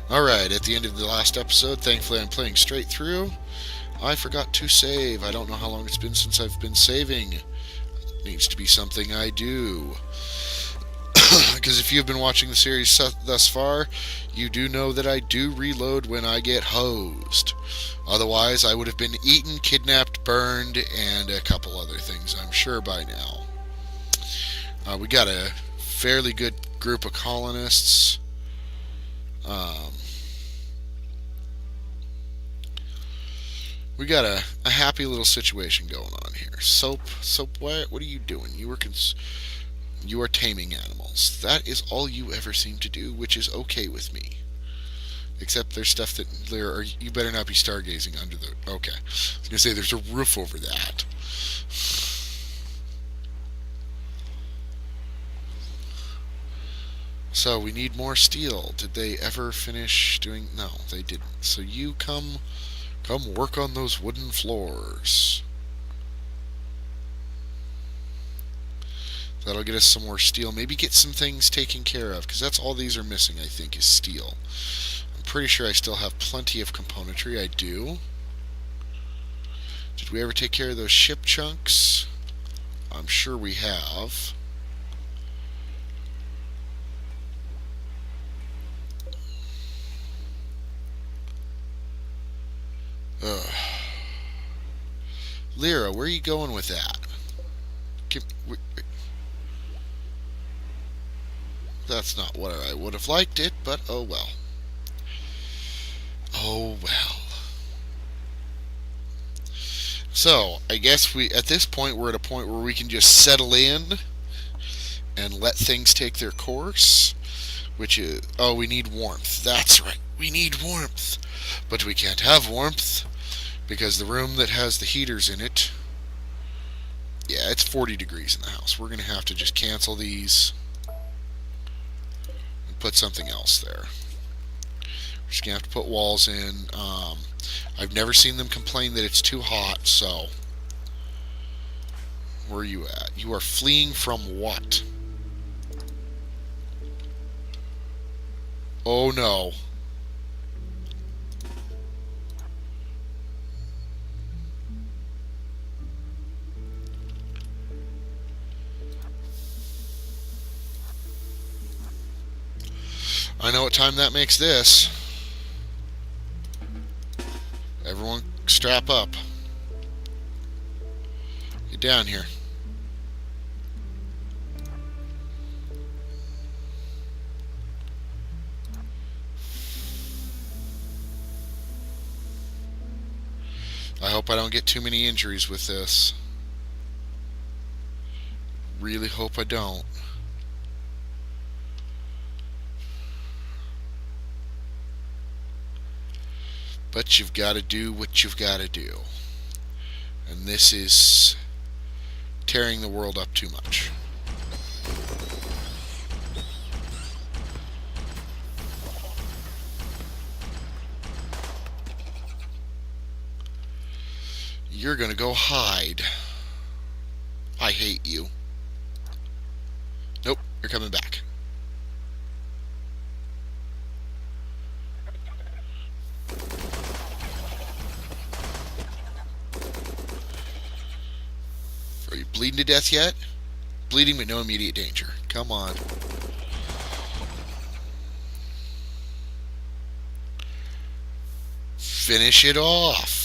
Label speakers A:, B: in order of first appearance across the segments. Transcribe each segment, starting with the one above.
A: Alright, at the end of the last episode, thankfully I'm playing straight through. I forgot to save. I don't know how long it's been since I've been saving. Needs to be something I do. Because if you've been watching the series thus far, you do know that I do reload when I get hosed. Otherwise, I would have been eaten, kidnapped, burned, and a couple other things, I'm sure, by now. We got a fairly good group of colonists. Um, we got a happy little situation going on here. Soap, what are you doing? You are taming animals. That is all you ever seem to do, which is okay with me. Except there's stuff that you better not be stargazing under the. Okay, I was gonna say there's a roof over that. So we need more steel. Did they ever finish doing? No, they didn't. So you come work on those wooden floors. That'll get us some more steel. Maybe get some things taken care of, because that's all these are missing, I think, is steel. I'm pretty sure I still have plenty of componentry. I do. Did we ever take care of those ship chunks? I'm sure we have. Ugh. Lyra, where are you going with that? That's not what I would have liked it, but oh well. Oh well. So, I guess at this point, we're at a point where we can just settle in and let things take their course, which is, oh, we need warmth. That's right, we need warmth. But we can't have warmth because the room that has the heaters in it, yeah, it's 40 degrees in the house. We're going to have to just cancel these and put something else there. We're just going to have to put walls in. I've never seen them complain that it's too hot, so where are you at? You are fleeing from what? Oh no. I know what time that makes this. Everyone strap up. Get down here. I hope I don't get too many injuries with this. Really hope I don't. But you've got to do what you've got to do. And this is tearing the world up too much. You're gonna go hide. I hate you. Nope, you're coming back. Are you bleeding to death yet? Bleeding but no immediate danger. Come on. Finish it off.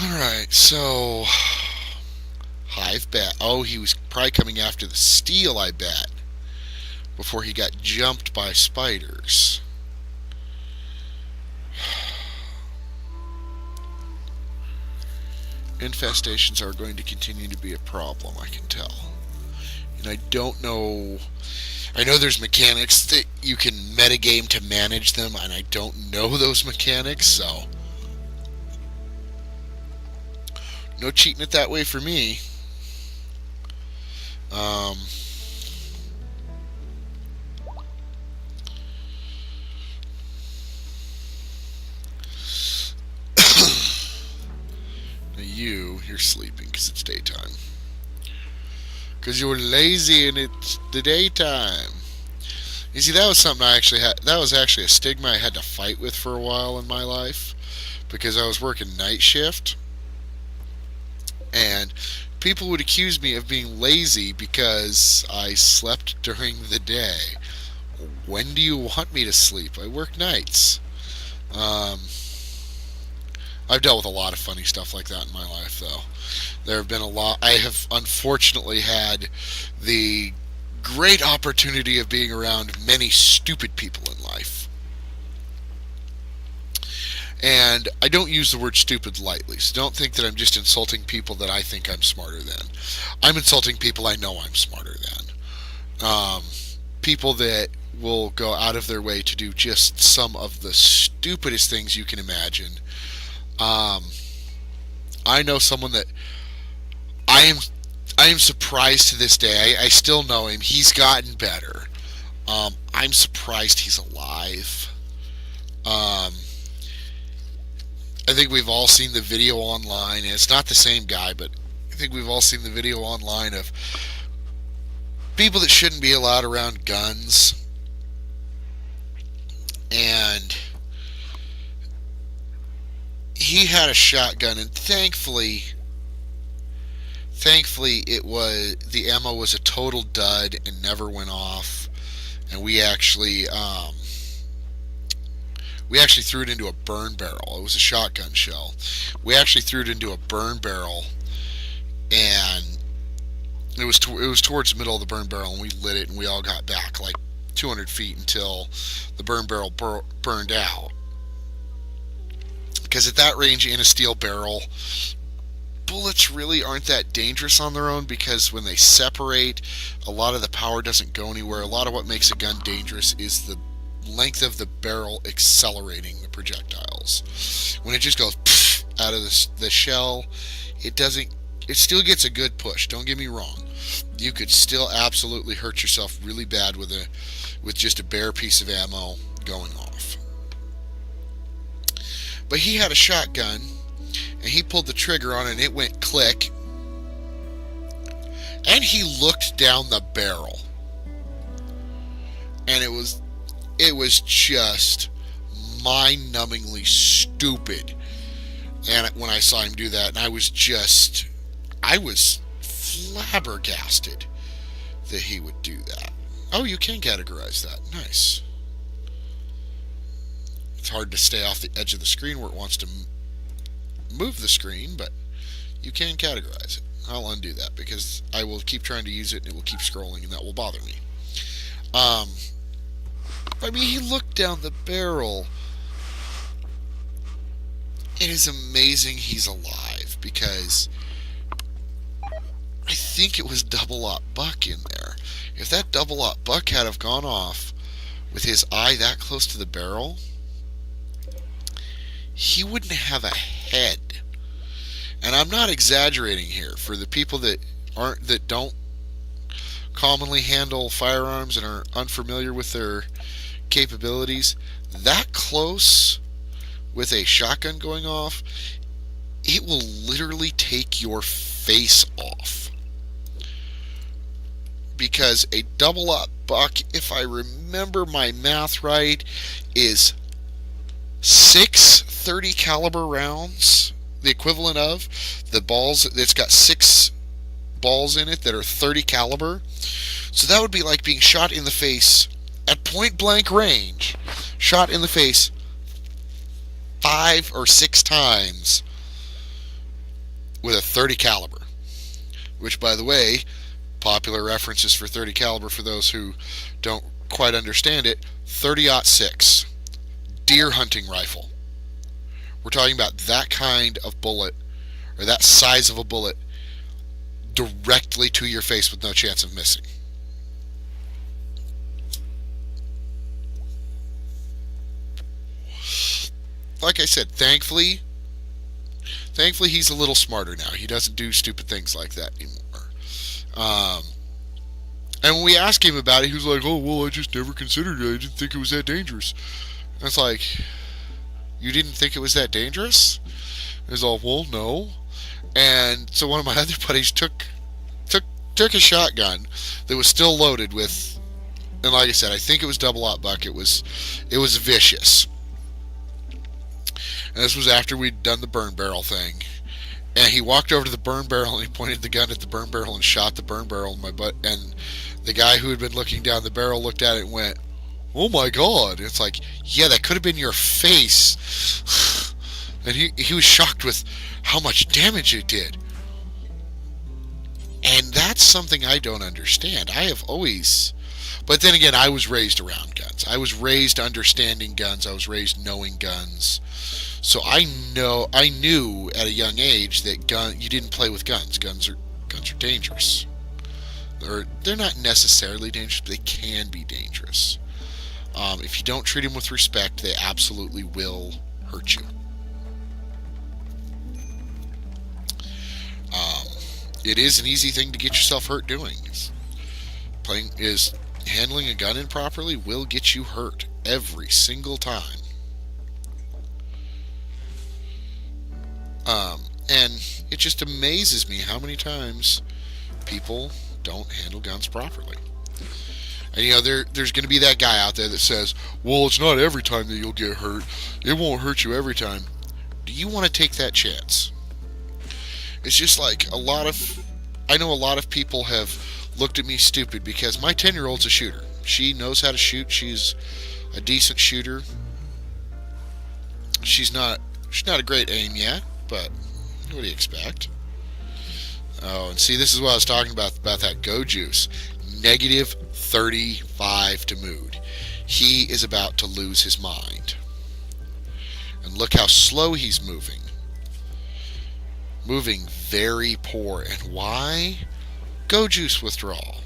A: Alright, so Hive bet. Oh, he was probably coming after the steel, I bet, before he got jumped by spiders. Infestations are going to continue to be a problem, I can tell. and I don't know. I know there's mechanics that you can metagame to manage them, and I don't know those mechanics, so no cheating it that way for me. Um, you're sleeping because it's daytime. Because you're lazy and it's the daytime. You see, that was something I actually had. That was actually a stigma I had to fight with for a while in my life because I was working night shift, and people would accuse me of being lazy because I slept during the day. When do you want me to sleep? I work nights. Um, I've dealt with a lot of funny stuff like that in my life, though. There have been a lot. I have unfortunately had the great opportunity of being around many stupid people in life. And I don't use the word stupid lightly, so don't think that I'm just insulting people that I think I'm smarter than. I'm insulting people I know I'm smarter than. People that will go out of their way to do just some of the stupidest things you can imagine. I know someone that I am surprised to this day. I still know him. He's gotten better. I'm surprised he's alive. I think we've all seen the video online, and it's not the same guy, but I think we've all seen the video online of people that shouldn't be allowed around guns. And he had a shotgun, and thankfully it was, the ammo was a total dud and never went off. And we actually threw it into a burn barrel. It was a shotgun shell. We actually threw it into a burn barrel, and it was towards the middle of the burn barrel, and we lit it, and we all got back like 200 feet until the burn barrel burned out. Because at that range, in a steel barrel, bullets really aren't that dangerous on their own, because when they separate, a lot of the power doesn't go anywhere. A lot of what makes a gun dangerous is the length of the barrel accelerating the projectiles. When it just goes out of the shell, it still gets a good push. Don't get me wrong. You could still absolutely hurt yourself really bad with just a bare piece of ammo going off. But he had a shotgun, and he pulled the trigger on it, and it went click. And he looked down the barrel, and it was just mind-numbingly stupid. And when I saw him do that, and I was flabbergasted that he would do that. Oh, you can categorize that. Nice. It's hard to stay off the edge of the screen where it wants to move the screen, but you can categorize it. I'll undo that because I will keep trying to use it and it will keep scrolling, and that will bother me. I mean, he looked down the barrel. It is amazing he's alive, because I think it was double-aught buck in there. If that double-aught buck had have gone off with his eye that close to the barrel, he wouldn't have a head. And I'm not exaggerating here. For the people that don't commonly handle firearms and are unfamiliar with their capabilities, that close with a shotgun going off, it will literally take your face off. Because a double-aught buck, if I remember my math right, is 6 .30 caliber rounds, the equivalent of the balls. It's got 6 balls in it that are 30 caliber. So that would be like being shot in the face at point blank range, shot in the face 5 or 6 times with a 30 caliber. Which, by the way, popular references for 30 caliber for those who don't quite understand it: 30-06 deer hunting rifle. We're talking about that kind of bullet, or that size of a bullet, directly to your face with no chance of missing. Like I said, thankfully he's a little smarter now. He doesn't do stupid things like that anymore. And when we asked him about it, he was like, "Oh, well, I just never considered it. I didn't think it was that dangerous." And it's like, you didn't think it was that dangerous? It was all, well, no. And so one of my other buddies took a shotgun that was still loaded with, and like I said, I think it was double aught buck. It was vicious. And this was after we'd done the burn barrel thing. And he walked over to the burn barrel and he pointed the gun at the burn barrel and shot the burn barrel in my butt. And the guy who had been looking down the barrel looked at it and went, "Oh my God." And it's like, yeah, that could have been your face. And he was shocked with how much damage it did. And that's something I don't understand. I have always... But then again, I was raised around guns. I was raised understanding guns. I was raised knowing guns. So I knew at a young age that you didn't play with guns. Guns are dangerous. They're not necessarily dangerous, but they can be dangerous. If you don't treat them with respect, they absolutely will hurt you. It is an easy thing to get yourself hurt doing. Handling a gun improperly will get you hurt every single time. And it just amazes me how many times people don't handle guns properly. And there's going to be that guy out there that says, "Well, it's not every time that you'll get hurt. It won't hurt you every time." Do you want to take that chance? It's just like I know a lot of people have looked at me stupid because my 10-year-old's a shooter. She knows how to shoot. She's a decent shooter. She's not a great aim yet, but what do you expect? Oh, and see, this is what I was talking about that Go Juice. Negative 35 to mood. He is about to lose his mind. And look how slow he's moving. Moving very poor. And why? Go Juice withdrawal.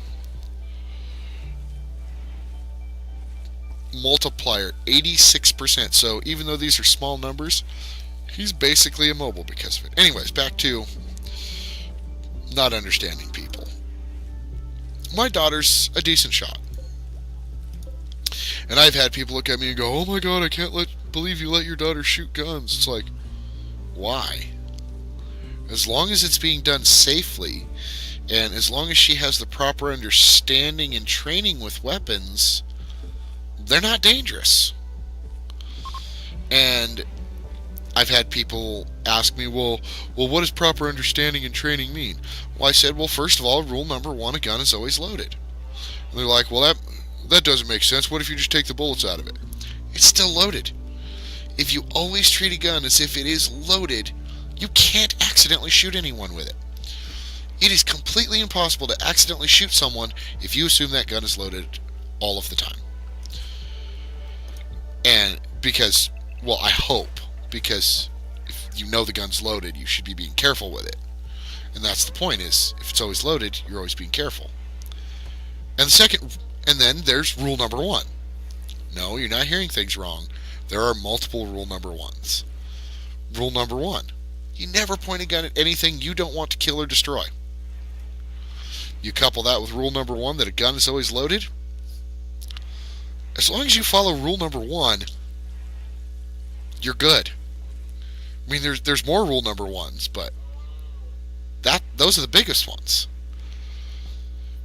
A: Multiplier 86%. So even though these are small numbers, he's basically immobile because of it. Anyways, back to not understanding people. My daughter's a decent shot. And I've had people look at me and go, "Oh my God, I can't believe you let your daughter shoot guns." It's like, why? As long as it's being done safely, and as long as she has the proper understanding and training with weapons, they're not dangerous. And I've had people ask me, well, what does proper understanding and training mean? Well, I said, well, first of all, rule number one, a gun is always loaded. And they're like, well, that doesn't make sense. What if you just take the bullets out of it? It's still loaded. If you always treat a gun as if it is loaded, you can't accidentally shoot anyone with it. It is completely impossible to accidentally shoot someone if you assume that gun is loaded all of the time. And because, well, I hope, because if you know the gun's loaded, you should be being careful with it. And that's the point, is if it's always loaded, you're always being careful. And then there's rule number one. No, you're not hearing things wrong. There are multiple rule number ones. Rule number one, you never point a gun at anything you don't want to kill or destroy. You couple that with rule number one, that a gun is always loaded. As long as you follow rule number one, you're good. I mean, there's more rule number ones, but those are the biggest ones.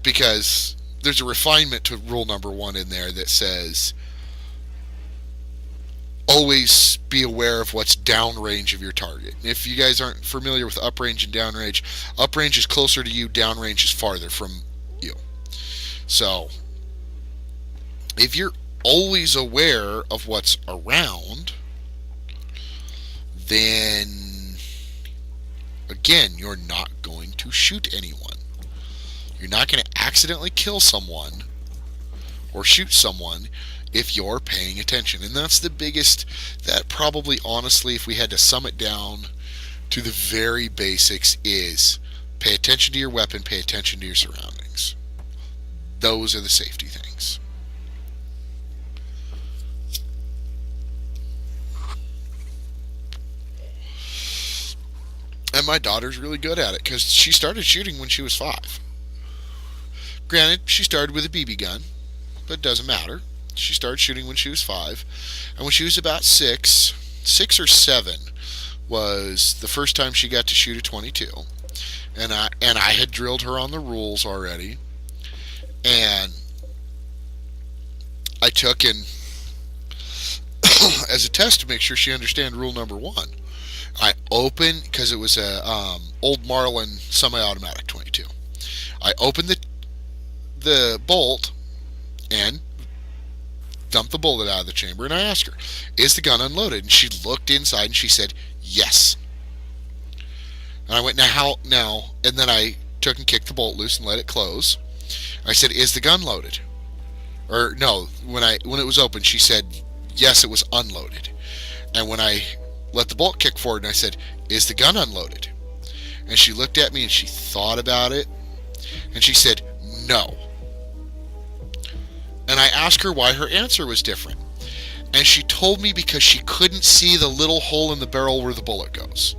A: Because there's a refinement to rule number one in there that says, always be aware of what's downrange of your target. If you guys aren't familiar with uprange and downrange, uprange is closer to you, downrange is farther from you. So, if you're always aware of what's around, then, again, you're not going to shoot anyone. You're not going to accidentally kill someone or shoot someone if you're paying attention. And that's the biggest, that probably, honestly, if we had to sum it down to the very basics, is Pay attention to your weapon, pay attention to your surroundings. Those are the safety things. And my daughter's really good at it because she started shooting when she was 5. Granted, she started with a BB gun, but it doesn't matter. She started shooting when she was 5. And when she was about 6 or 7, was the first time she got to shoot a 22. And I had drilled her on the rules already. And I took and as a test to make sure she understand rule number 1, I opened, because it was a old Marlin semi-automatic 22. I opened the bolt and dumped the bullet out of the chamber, and I asked her, "Is the gun unloaded?" And she looked inside and she said, "Yes." And I went, now," and then I took and kicked the bolt loose and let it close. I said, "Is the gun loaded?" Or no, when it was open, she said, "Yes, it was unloaded." And when I let the bolt kick forward and I said, "Is the gun unloaded?" And she looked at me and she thought about it and she said, "No." And I asked her why her answer was different. And she told me because she couldn't see the little hole in the barrel where the bullet goes.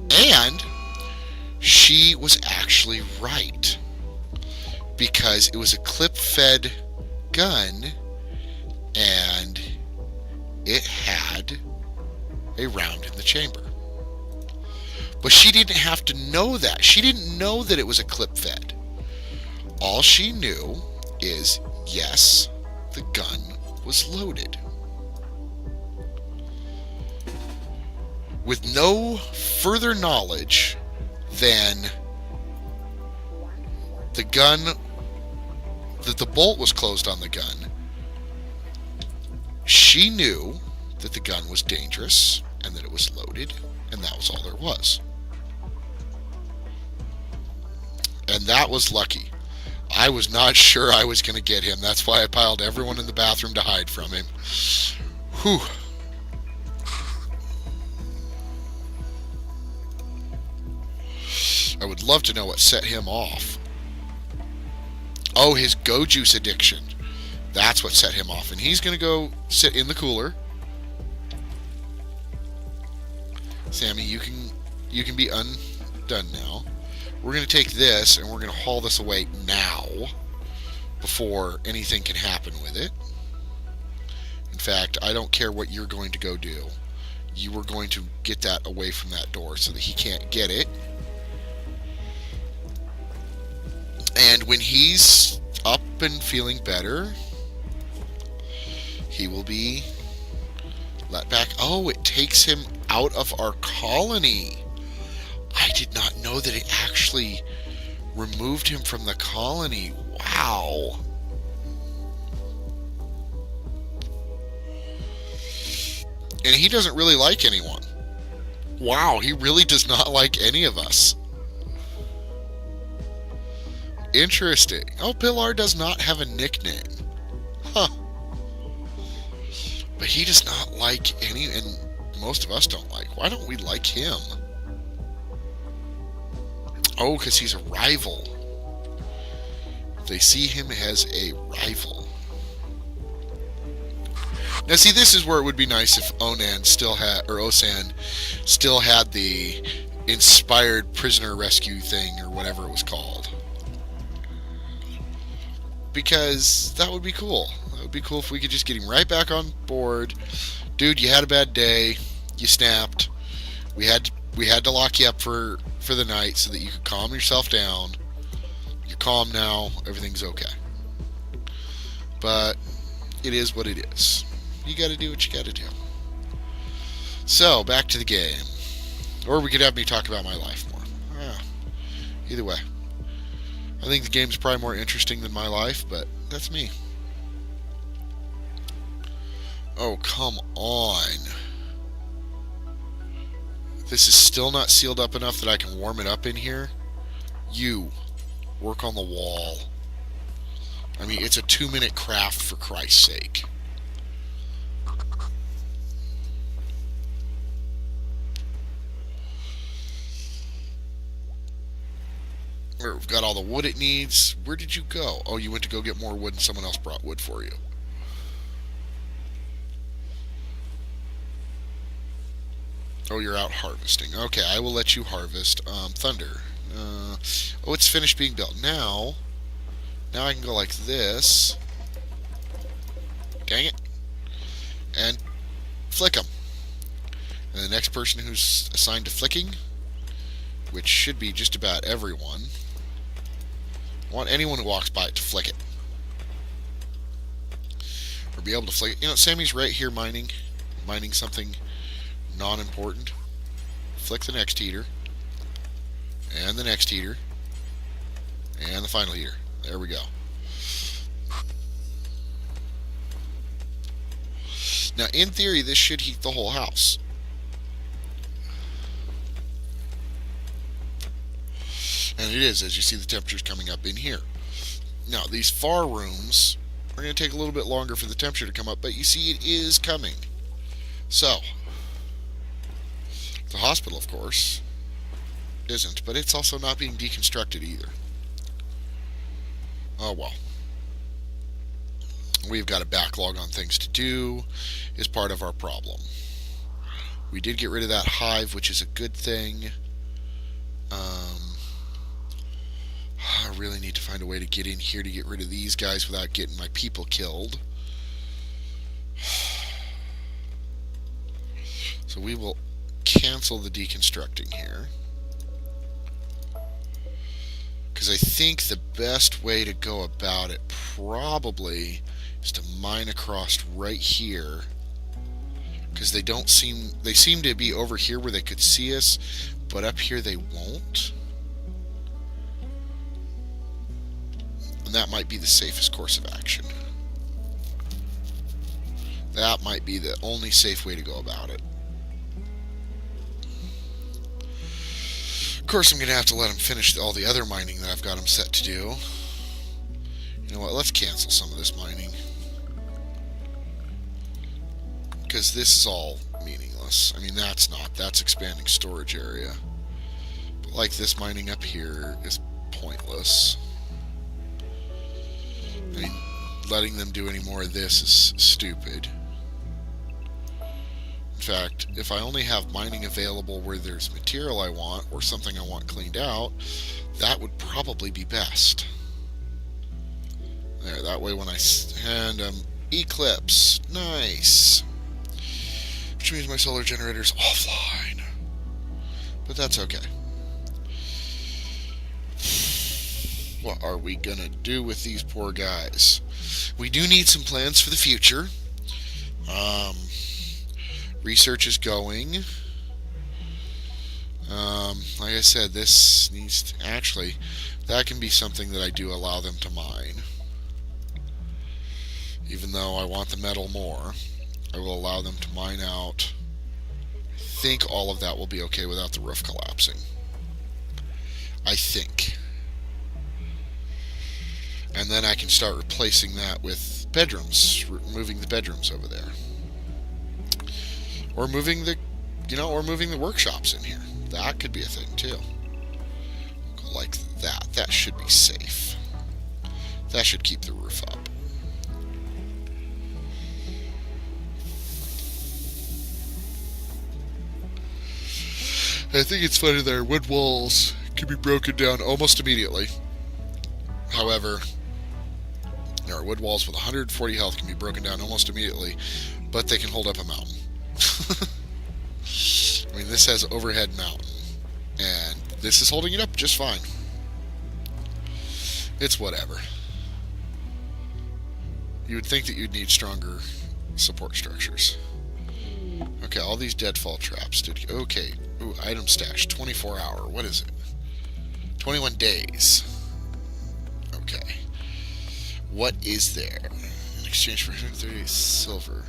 A: And she was actually right, because it was a clip-fed gun and it had a round in the chamber. But she didn't have to know that. She didn't know that it was a clip-fed. All she knew is, yes, the gun was loaded. With no further knowledge than the gun, that the bolt was closed on the gun, she knew that the gun was dangerous and that it was loaded, and that was all there was. And that was lucky. I was not sure I was going to get him. That's why I piled everyone in the bathroom to hide from him. Whew. I would love to know what set him off. Oh, his Go Juice addiction. That's what set him off. And he's going to go sit in the cooler. Sammy, you can be undone now. We're going to take this and we're going to haul this away now before anything can happen with it. In fact, I don't care what you're going to go do. You are going to get that away from that door so that he can't get it. And when he's up and feeling better, he will be let back. Oh, it takes him out of our colony. I did not know that it actually removed him from the colony. Wow. And he doesn't really like anyone. Wow, he really does not like any of us. Interesting. Oh, Pilar does not have a nickname. Huh. But he does not like any, and most of us don't like. Why don't we like him? Oh, because he's a rival. They see him as a rival. Now, see, this is where it would be nice if Onan still had, or Osan still had the inspired prisoner rescue thing, or whatever it was called. Because that would be cool. That would be cool if we could just get him right back on board. Dude, you had a bad day. You snapped. We had to lock you up for the night so that you could calm yourself down. You're calm now. Everything's okay. But it is what it is. You got to do what you got to do. So, back to the game. Or we could have me talk about my life more. Either way. I think the game's probably more interesting than my life, but that's me. Oh, come on. This is still not sealed up enough that I can warm it up in here. You, work on the wall. I mean, it's a 2-minute craft, for Christ's sake. We've got all the wood it needs. Where did you go? Oh, you went to go get more wood and someone else brought wood for you. Oh, you're out harvesting. Okay, I will let you harvest. Thunder. Oh, it's finished being built. Now I can go like this. Dang it. And flick them. And the next person who's assigned to flicking, which should be just about everyone. I want anyone who walks by it to flick it. Or be able to flick it. You know, Sammy's right here mining something non-important. Flick the next heater. And the next heater. And the final heater. There we go. Now, in theory, this should heat the whole house. And it is, as you see the temperatures coming up in here. Now, these far rooms are going to take a little bit longer for the temperature to come up, but you see it is coming. So, the hospital, of course, isn't, but it's also not being deconstructed either. Oh well. We've got a backlog on things to do, is part of our problem. We did get rid of that hive, which is a good thing. I really need to find a way to get in here to get rid of these guys without getting my people killed. So we will cancel the deconstructing here. Because I think the best way to go about it probably is to mine across right here. Because they seem to be over here where they could see us, but up here they won't. And that might be the safest course of action. That might be the only safe way to go about it. Of course, I'm going to have to let them finish all the other mining that I've got them set to do. You know what, let's cancel some of this mining. Because this is all meaningless. I mean, that's expanding storage area. But like this mining up here is pointless. I mean, letting them do any more of this is stupid. In fact, if I only have mining available where there's material I want or something I want cleaned out, that would probably be best. There, that way when I hand eclipse, nice. Which means my solar generator's offline. But that's okay. What are we gonna do with these poor guys? We do need some plans for the future. Research is going. Like I said, this needs to, actually, that can be something that I do allow them to mine. Even though I want the metal more, I will allow them to mine out. I think all of that will be okay without the roof collapsing. I think. And then I can start replacing that with bedrooms, moving the bedrooms over there. Or moving the, or moving the workshops in here. That could be a thing too. Go like that. That should be safe. That should keep the roof up. I think it's funny that our wood walls can be broken down almost immediately. However, our wood walls with 140 health can be broken down almost immediately, but they can hold up a mountain. I mean, this has overhead mountain, and this is holding it up just fine. It's whatever. You would think that you'd need stronger support structures. Okay, all these deadfall traps. Okay, ooh, item stash, 24 hour. What is it? 21 days. Okay. What is there? In exchange for 130 silver.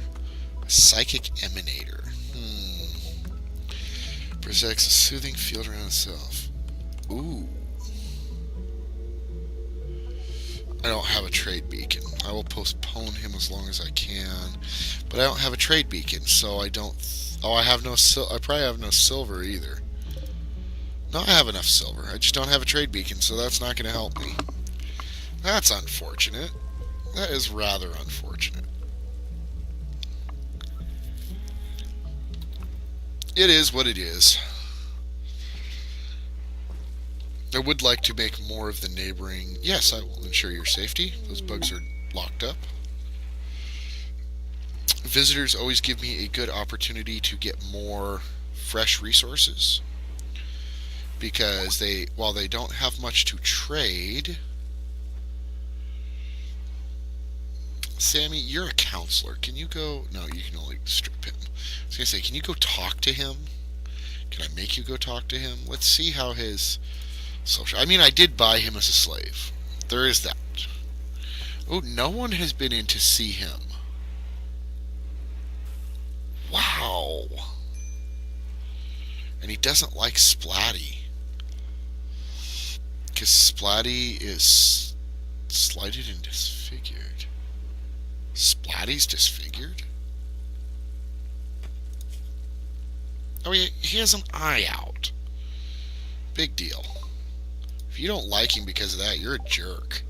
A: A psychic emanator. Projects a soothing field around itself. Ooh. I don't have a trade beacon. I will postpone him as long as I can. But I don't have a trade beacon, so I don't... Oh, I have no I probably have no silver either. No, I have enough silver. I just don't have a trade beacon, so that's not going to help me. That's unfortunate. That is rather unfortunate. It is what it is. I would like to make more of the neighboring... Yes, I will ensure your safety. Those bugs are locked up. Visitors always give me a good opportunity to get more fresh resources. Because while they don't have much to trade... Sammy, you're a counselor. Can you go... No, you can only strip him. I was going to say, can you go talk to him? Can I make you go talk to him? Let's see how his social... I mean, I did buy him as a slave. There is that. Oh, no one has been in to see him. Wow. And he doesn't like Splatty. Because Splatty is slighted and disfigured. Splatty's disfigured? Oh, he has an eye out. Big deal. If you don't like him because of that, you're a jerk.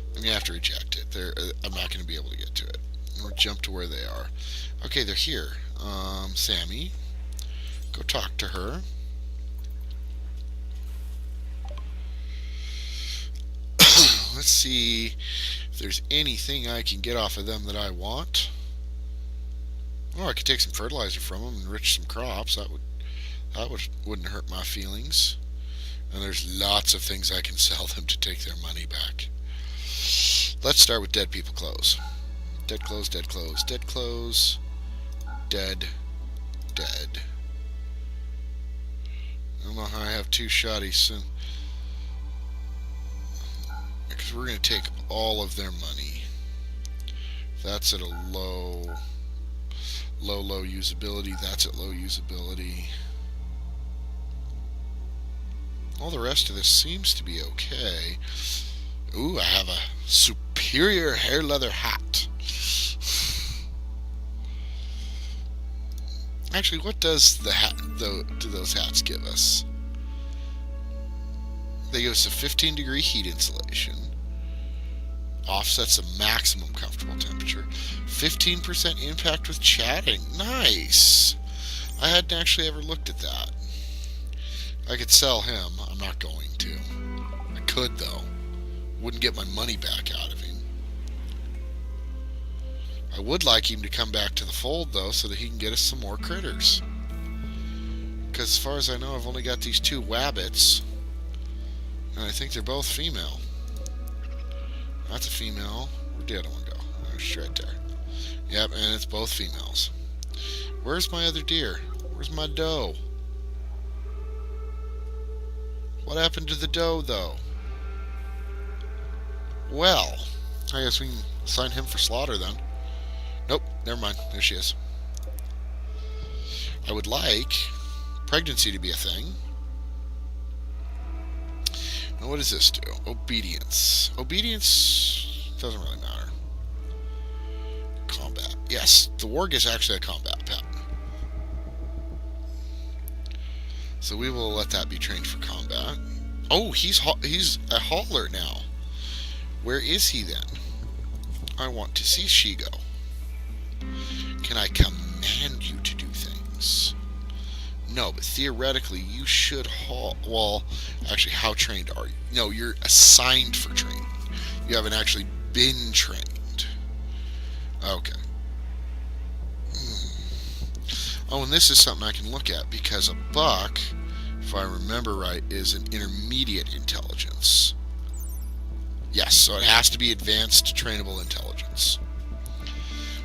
A: I'm going to have to reject it. I'm not going to be able to get to it. Or jump to where they are. Okay, they're here. Sammy, go talk to her. Let's see if there's anything I can get off of them that I want. Oh, I could take some fertilizer from them and enrich some crops. Wouldn't hurt my feelings. And there's lots of things I can sell them to take their money back. Let's start with dead people clothes. Dead clothes, dead clothes, dead clothes, dead, dead. I don't know how I have two shotties soon. Because we're going to take all of their money. That's at a low usability. That's at low usability. All the rest of this seems to be okay. Ooh, I have a superior hair leather hat. Actually, what does do those hats give us? They give us a 15-degree heat insulation. Offsets the maximum comfortable temperature. 15% impact with chatting. Nice! I hadn't actually ever looked at that. I could sell him. I'm not going to. I could, though. Wouldn't get my money back out of him. I would like him to come back to the fold, though, so that he can get us some more critters. Because as far as I know, I've only got these two wabbits. And I think they're both female. That's a female. Where'd the other one go? Oh, she's right there. Yep, and it's both females. Where's my other deer? Where's my doe? What happened to the doe, though? Well, I guess we can assign him for slaughter, then. Nope, never mind. There she is. I would like pregnancy to be a thing. Now, what does this do? Obedience. Obedience doesn't really matter. Combat. Yes, the warg is actually a combat pet. So we will let that be trained for combat. Oh, he's a hauler now. Where is he then? I want to see Shigo. Can I command you to do things? No, but theoretically you should haul. Well, actually, how trained are you? No, you're assigned for training. You haven't actually been trained. Okay. Oh, and this is something I can look at, because a buck, if I remember right, is an intermediate intelligence. Yes, so it has to be advanced trainable intelligence.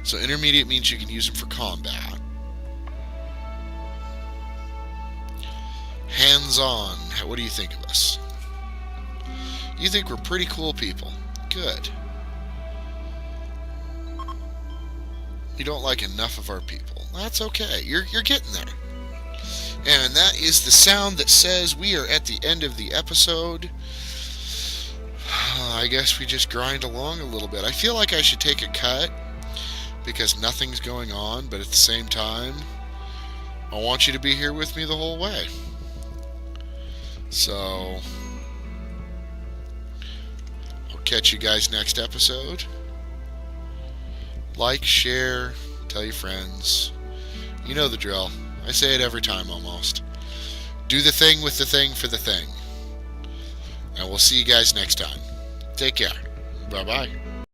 A: So intermediate means you can use them for combat. Hands-on. What do you think of us? You think we're pretty cool people. Good. You don't like enough of our people. That's okay. You're getting there. And that is the sound that says we are at the end of the episode. I guess we just grind along a little bit. I feel like I should take a cut because nothing's going on, but at the same time, I want you to be here with me the whole way. So, I'll catch you guys next episode. Like, share, tell your friends. You know the drill. I say it every time almost. Do the thing with the thing for the thing. And we'll see you guys next time. Take care. Bye-bye.